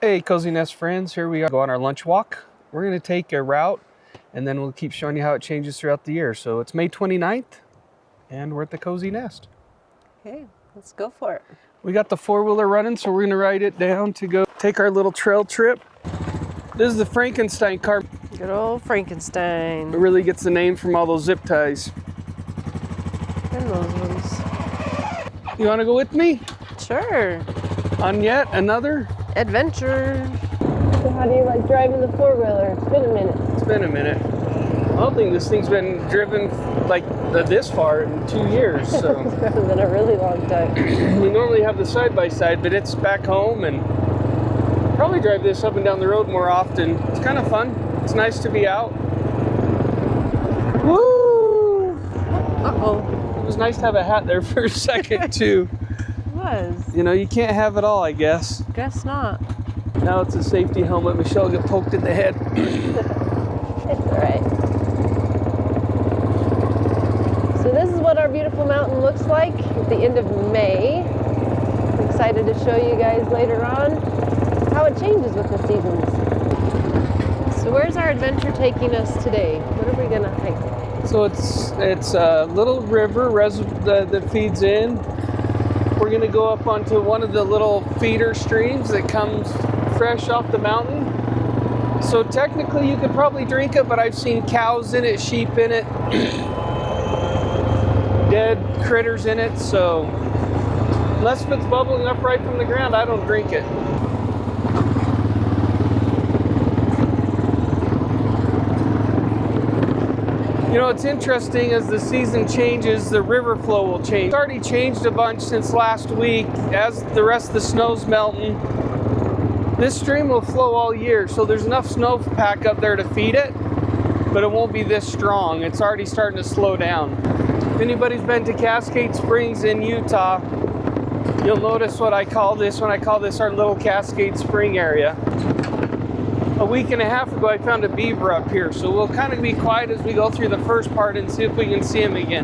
Hey Cozy Nest friends, here we are. Go on our lunch walk. We're going to take a route and then we'll keep showing you how it changes throughout the year. So it's May 29th and we're at the Cozy Nest. Okay, let's go for it. We got the four-wheeler running, so we're going to ride it down to go take our little trail trip. This is the Frankenstein car. Good old Frankenstein. It really gets the name from all those zip ties. And those ones. You want to go with me Sure. on yet another Adventure. So how do you like driving the four-wheeler? It's been a minute. It's been a minute. I don't think this thing's been driven like this far in 2 years. So It's been a really long time. we normally have the side-by-side, but it's back home, and probably drive this up and down the road more often. It's kind of fun. It's nice to be out. Woo! Uh-oh. It was nice to have a hat there for a second too. It was. You know, you can't have it all, I guess. Guess not. Now it's a safety helmet. Michelle got poked in the head. It's all right. So this is what our beautiful mountain looks like at the end of May. I'm excited to show you guys later on how it changes with the seasons. So where's our adventure taking us today? What are we gonna hike? So it's a little river that feeds in. We're gonna go up onto one of the little feeder streams that comes fresh off the mountain. So technically you could probably drink it, but I've seen cows in it, sheep in it, dead critters in it. So unless it's bubbling up right from the ground, I don't drink it. You know, it's interesting, as the season changes, the river flow will change. It's already changed a bunch since last week. As the rest of the snow's melting, this stream will flow all year, so there's enough snowpack up there to feed it, but it won't be this strong. It's already starting to slow down. If anybody's been to Cascade Springs in Utah, you'll notice what I call this when I call this our little Cascade Spring area. A week and a half ago, I found a beaver up here, so we'll kind of be quiet as we go through the first part and see if we can see him again.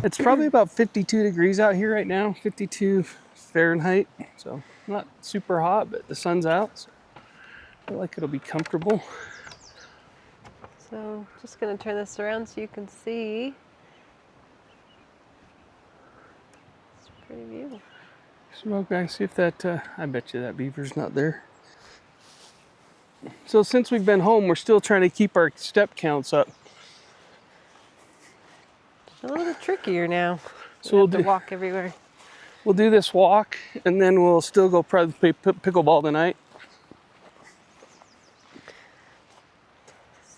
It's probably about 52 degrees out here right now, 52 Fahrenheit, so not super hot, but the sun's out, so I feel like it'll be comfortable. So just gonna turn this around so you can see. It's a pretty view. Smoke guys, see if that, I bet you that beaver's not there. So since we've been home, we're still trying to keep our step counts up. It's a little bit trickier now. So we'll have to walk everywhere. We'll do this walk, and then we'll still go probably play pickleball tonight.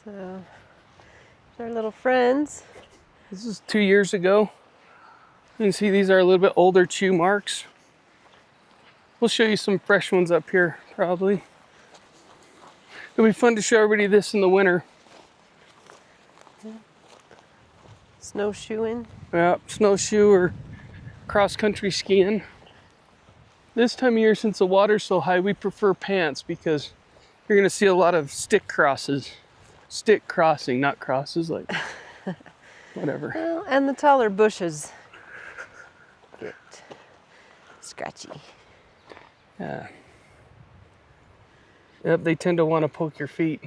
So, our little friends. This is 2 years ago. You can see these are a little bit older chew marks. We'll show you some fresh ones up here, probably. It'll be fun to show everybody this in the winter. Snowshoeing. Yeah, snowshoe or cross-country skiing. This time of year, since the water's so high, we prefer pants because you're gonna see a lot of stick crosses. Stick crossing, not crosses, like whatever. Well, and the taller bushes get scratchy. Yeah. Yep, they tend to want to poke your feet.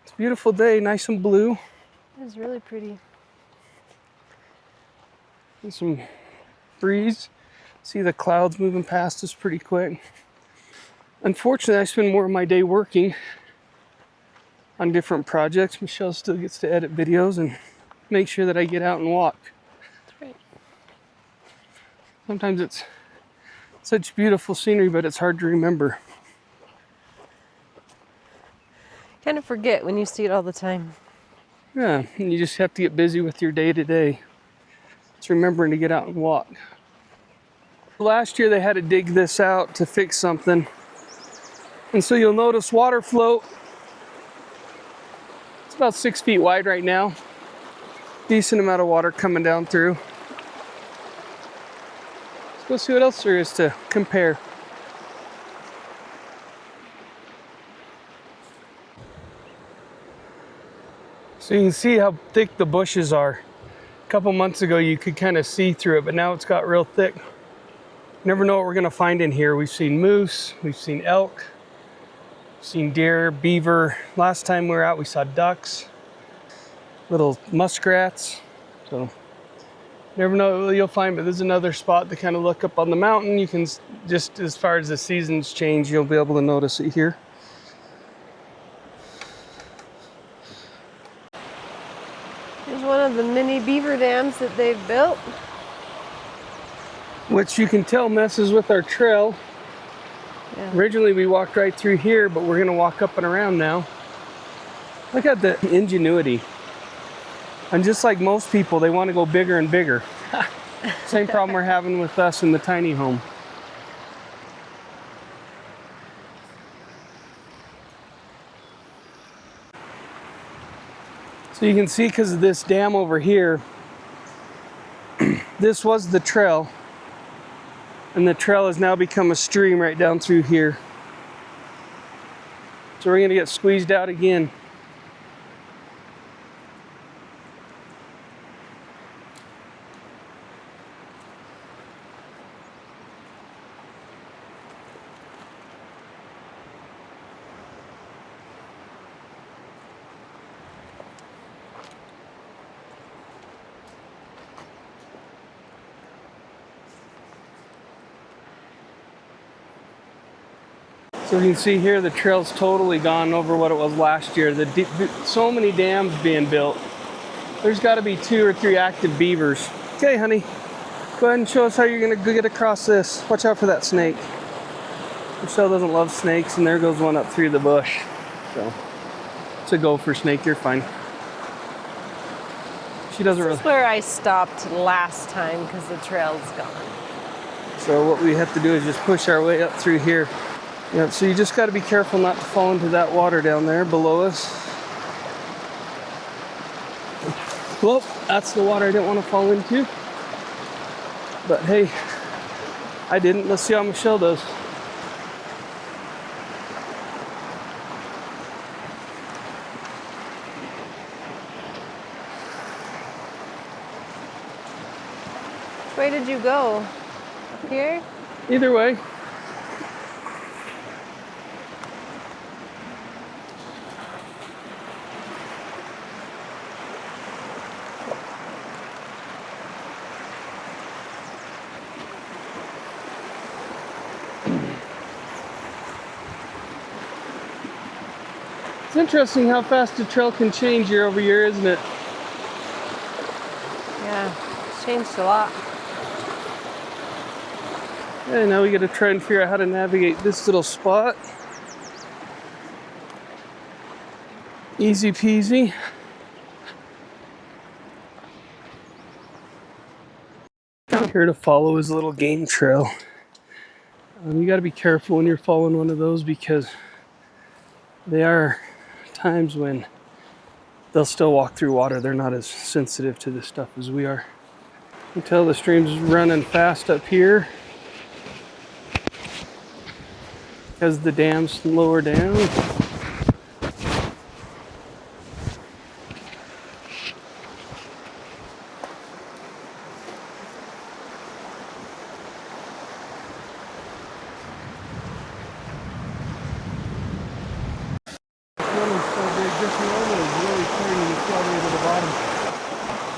It's a beautiful day, nice and blue. It's really pretty. And some breeze. See the clouds moving past us pretty quick. Unfortunately, I spend more of my day working on different projects. Michelle still gets to edit videos and make sure that I get out and walk. That's right. Sometimes it's such beautiful scenery, but it's hard to remember. Kind of forget when you see it all the time. Yeah, and you just have to get busy with your day-to-day. It's remembering to get out and walk. Last year they had to dig this out to fix something. And so you'll notice water float. It's about 6 feet wide right now. Decent amount of water coming down through. Let's go see what else there is to compare. So you can see how thick the bushes are. A couple months ago you could kind of see through it, but now it's got real thick. Never know what we're gonna find in here. We've seen moose, we've seen elk, seen deer, beaver. Last time we were out, we saw ducks, little muskrats. So never know what you'll find, but there's another spot to kind of look up on the mountain. You can just, as far as the seasons change, you'll be able to notice it here. Here's one of the mini beaver dams that they've built. Which you can tell messes with our trail. Yeah. Originally we walked right through here, but we're gonna walk up and around now. Look at the ingenuity. And just like most people, they want to go bigger and bigger. Same problem we're having with us in the tiny home. So you can see, because of this dam over here, this was the trail. And the trail has now become a stream right down through here. So we're gonna get squeezed out again. So you can see here the trail's totally gone over what it was last year. So many dams being built. There's got to be 2 or 3 active beavers. Okay, honey, go ahead and show us how you're gonna get across this. Watch out for that snake. Michelle doesn't love snakes, and there goes one up through the bush. So it's a gopher snake. You're fine. She doesn't really. This is where I stopped last time because the trail's gone. So what we have to do is just push our way up through here. Yep, so you just got to be careful not to fall into that water down there below us. Well, that's the water I didn't want to fall into. But hey, I didn't. Let's see how Michelle does. Which way did you go? Up here? Either way. It's interesting how fast the trail can change year over year, isn't it? Yeah, it's changed a lot. And now we got to try and figure out how to navigate this little spot. Easy peasy. Down here to follow is a little game trail. You got to be careful when you're following one of those, because there are times when they'll still walk through water. They're not as sensitive to this stuff as we are. You can tell the stream's running fast up here as the dam's lower down.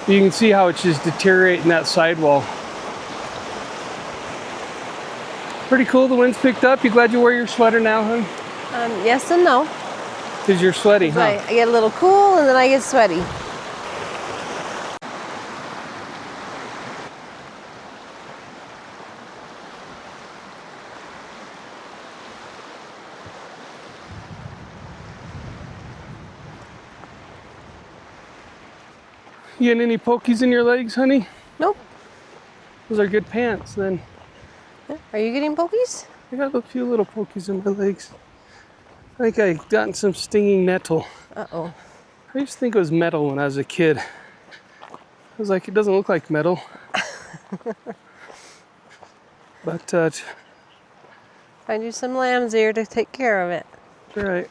You can see how it's just deteriorating that sidewall. Pretty cool. The wind's picked up. You glad you wear your sweater now, huh? Yes and no. Because you're sweaty, huh? I get a little cool and then I get sweaty. You getting any pokies in your legs, honey? Nope. Those are good pants, then. Are you getting pokies? I got a few little pokies in my legs. I think I gotten some stinging nettle. Uh-oh. I used to think it was metal when I was a kid. I was like, it doesn't look like metal. But, Find you some lamb's ear to take care of it. all right.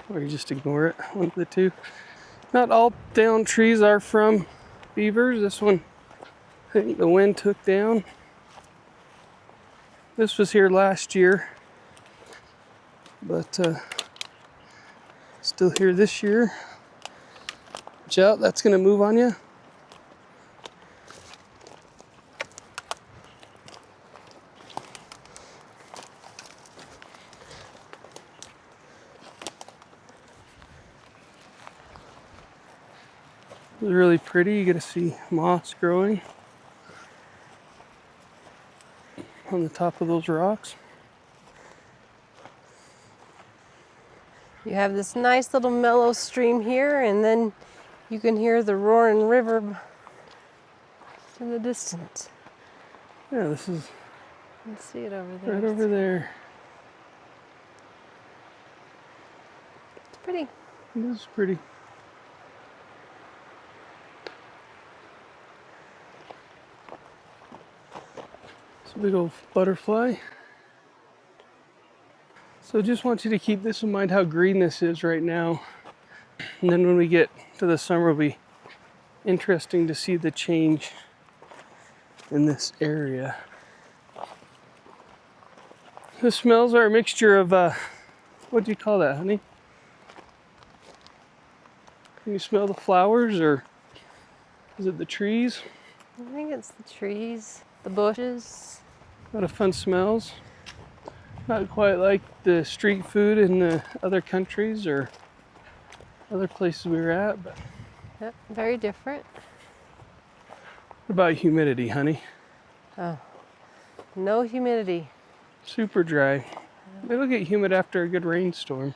Or you just ignore it, one of the two. Not all down trees are from beavers. This one I think the wind took down. This was here last year, but still here this year. Watch out, that's gonna move on you. It's really pretty. You get to see moss growing on the top of those rocks. You have this nice little mellow stream here, and then you can hear the roaring river in the distance. Yeah, this is You can see it over there. right over there. It's pretty. It is pretty. It's a big old butterfly. So just want you to keep this in mind, how green this is right now. And then when we get to the summer, it'll be interesting to see the change in this area. The smells are a mixture of, what do you call that, honey? Can you smell the flowers, or is it the trees? I think it's the trees, the bushes. A lot of fun smells. Not quite like the street food in the other countries or other places we were at, but Yep, very different. what about humidity, honey? Oh, no humidity. Super dry. It'll get humid after a good rainstorm.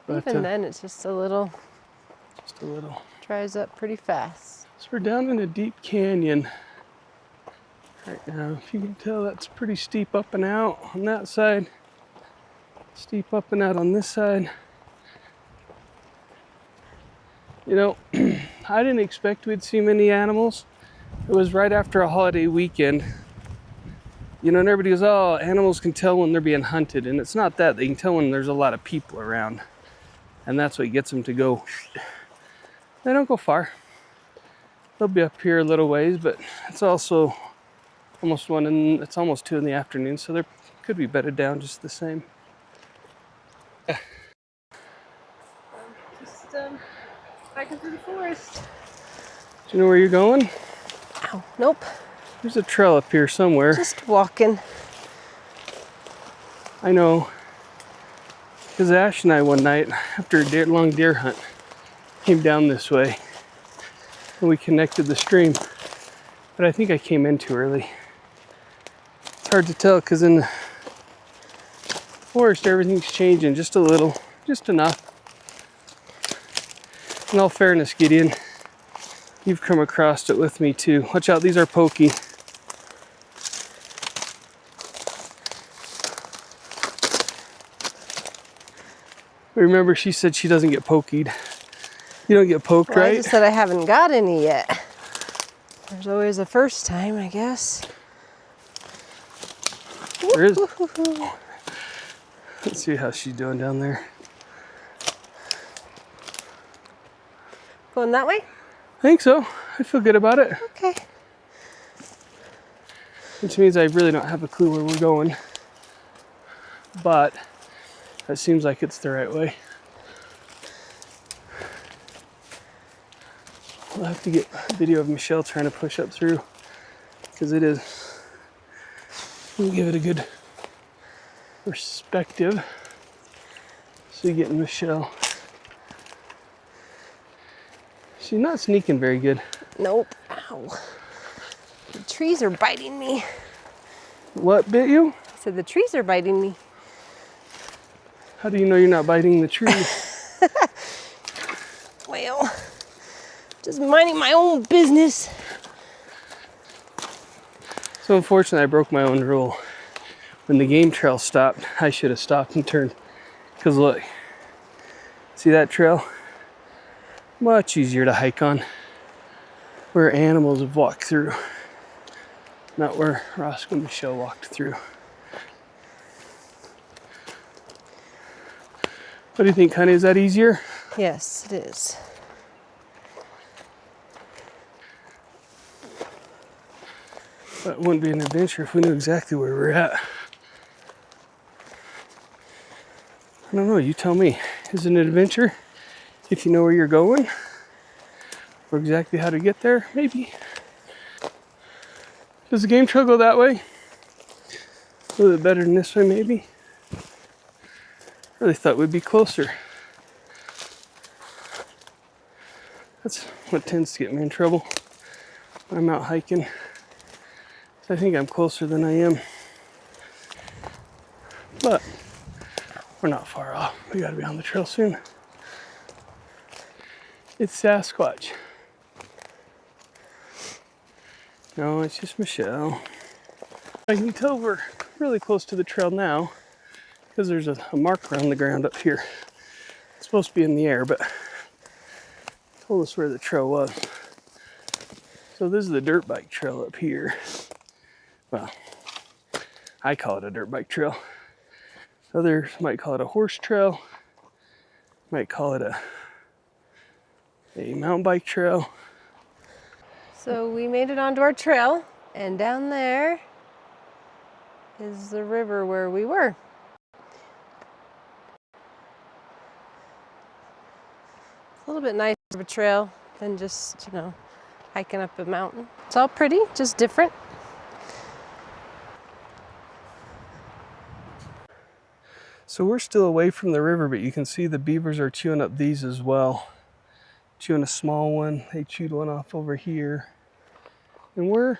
But Even then, it's just a little, just a little. dries up pretty fast. So we're down in a deep canyon right now. If you can tell, that's pretty steep up and out on that side. Steep up and out on this side. You know, I didn't expect we'd see many animals. It was right after a holiday weekend. You know, and everybody goes, oh, animals can tell when they're being hunted. And it's not that. They can tell when there's a lot of people around. And that's what gets them to go. They don't go far. They'll be up here a little ways, but it's also almost 1 and it's almost 2 in the afternoon, so they could be bedded down just the same. Just hiking through the forest. Do you know where you're going? Ow, nope. There's a trail up here somewhere. Just walking. I know, because Ash and I one night, after a long deer hunt, came down this way, and we connected the stream. But I think I came in too early. It's hard to tell, because in the forest, everything's changing just a little, just enough. In all fairness, Gideon, you've come across it with me too. Watch out, these are pokey. Remember, she said she doesn't get pokeyed. You don't get poked, Well, right? I just said I haven't got any yet. There's always a first time, I guess. There is. Let's see how she's doing down there. Going that way? I think so. I feel good about it. Okay. Which means I really don't have a clue where we're going. But that seems like it's the right way. We'll have to get a video of Michelle trying to push up through, because it is. We'll give it a good perspective. So you're getting Michelle. She's not sneaking very good. Nope. Ow. The trees are biting me. What bit you? I said the trees are biting me. How do you know you're not biting the tree? Well, just minding my own business. So unfortunately, I broke my own rule. When the game trail stopped, I should have stopped and turned. Because look, see that trail? Much easier to hike on. Where animals have walked through. Not where Roscoe and Michelle walked through. What do you think, honey? Is that easier? Yes, it is. But it wouldn't be an adventure if we knew exactly where we're at. I don't know, you tell me. Is it an adventure if you know where you're going? Or exactly how to get there? Maybe. Does the game trail go that way? A little bit better than this way, maybe. Really thought we'd be closer. That's what tends to get me in trouble when I'm out hiking. So I think I'm closer than I am. But we're not far off. We gotta be on the trail soon. It's Sasquatch. No, it's just Michelle. I can tell we're really close to the trail now because there's a mark around the ground up here. It's supposed to be in the air, but it told us where the trail was. So this is the dirt bike trail up here. Well, I call it a dirt bike trail. Others might call it a horse trail. Might call it a mountain bike trail. So we made it onto our trail, and down there is the river where we were. It's a little bit nicer of a trail than just, hiking up a mountain. It's all pretty, just different. So we're still away from the river, but you can see the beavers are chewing up these as well. Chewing a small one. They chewed one off over here. And we're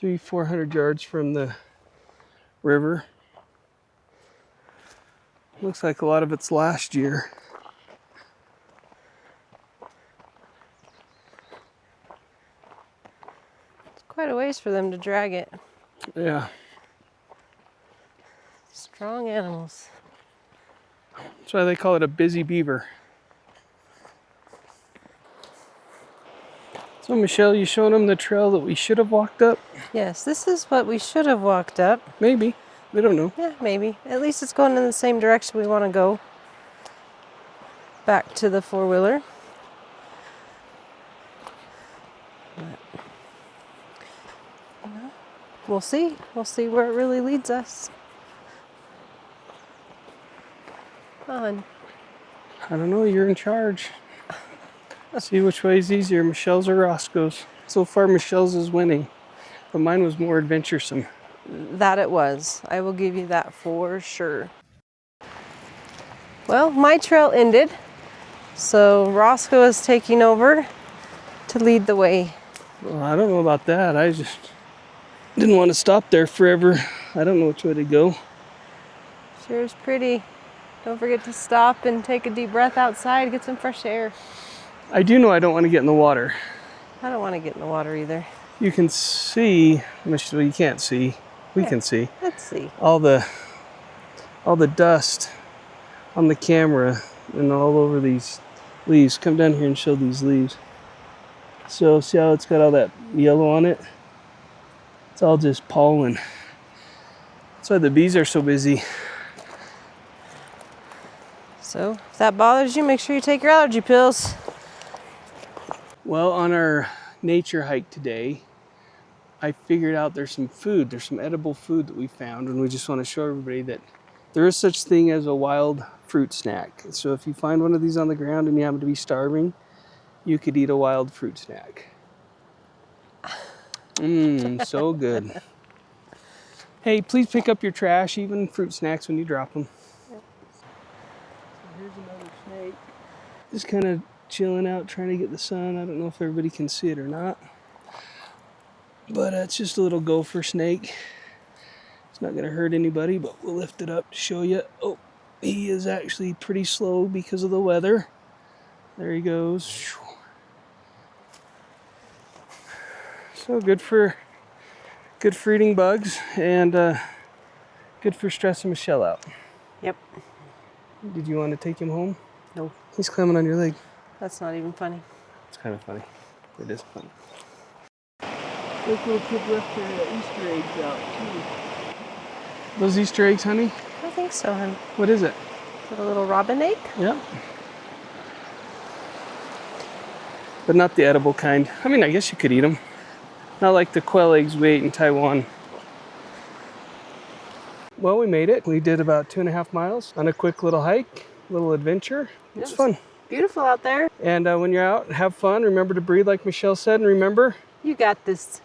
300-400 yards from the river. Looks like a lot of it's last year. It's quite a ways for them to drag it. Yeah. Strong animals. That's why they call it a busy beaver. So Michelle, you showing them the trail that we should have walked up? Yes, this is what we should have walked up. Maybe. We don't know. Yeah, maybe. At least it's going in the same direction we want to go. Back to the four-wheeler. We'll see. We'll see where it really leads us. On. I don't know, you're in charge. See which way is easier, Michelle's or Roscoe's. So far, Michelle's is winning, but mine was more adventuresome. That it was. I will give you that for sure. Well, my trail ended, so Roscoe is taking over to lead the way. Well, I don't know about that. I just didn't want to stop there forever. I don't know which way to go. Sure is pretty. Don't forget to stop and take a deep breath outside, get some fresh air. I do know I don't want to get in the water. I don't want to get in the water either. You can see, well, you can't see. We can see. Let's see. All the dust on the camera and all over these leaves. Come down here and show these leaves. So see how it's got all that yellow on it? It's all just pollen. That's why the bees are so busy. So if that bothers you, make sure you take your allergy pills. Well, on our nature hike today, I figured out there's some food. There's some edible food that we found, and we just want to show everybody that there is such thing as a wild fruit snack. So if you find one of these on the ground and you happen to be starving, you could eat a wild fruit snack. So good. Hey, please pick up your trash, even fruit snacks, when you drop them. So here's another snake. Just kind of chilling out, trying to get the sun. I don't know if everybody can see it or not. But it's just a little gopher snake. It's not going to hurt anybody, but we'll lift it up to show you. Oh, he is actually pretty slow because of the weather. There he goes. So good for eating bugs and good for stressing Michelle out. Yep. Did you want to take him home? No. He's climbing on your leg. That's not even funny. It's kind of funny. It is funny. Those little kids left their Easter eggs out too. Those Easter eggs, honey? I think so, hon. What is it? Is it a little robin egg? Yep. But not the edible kind. I mean, I guess you could eat them. Not like the quail eggs we ate in Taiwan. Well, we made it. We did about 2.5 miles on a quick little hike, little adventure. It's fun. Beautiful out there. And when you're out, have fun. Remember to breathe like Michelle said, and remember, You got this.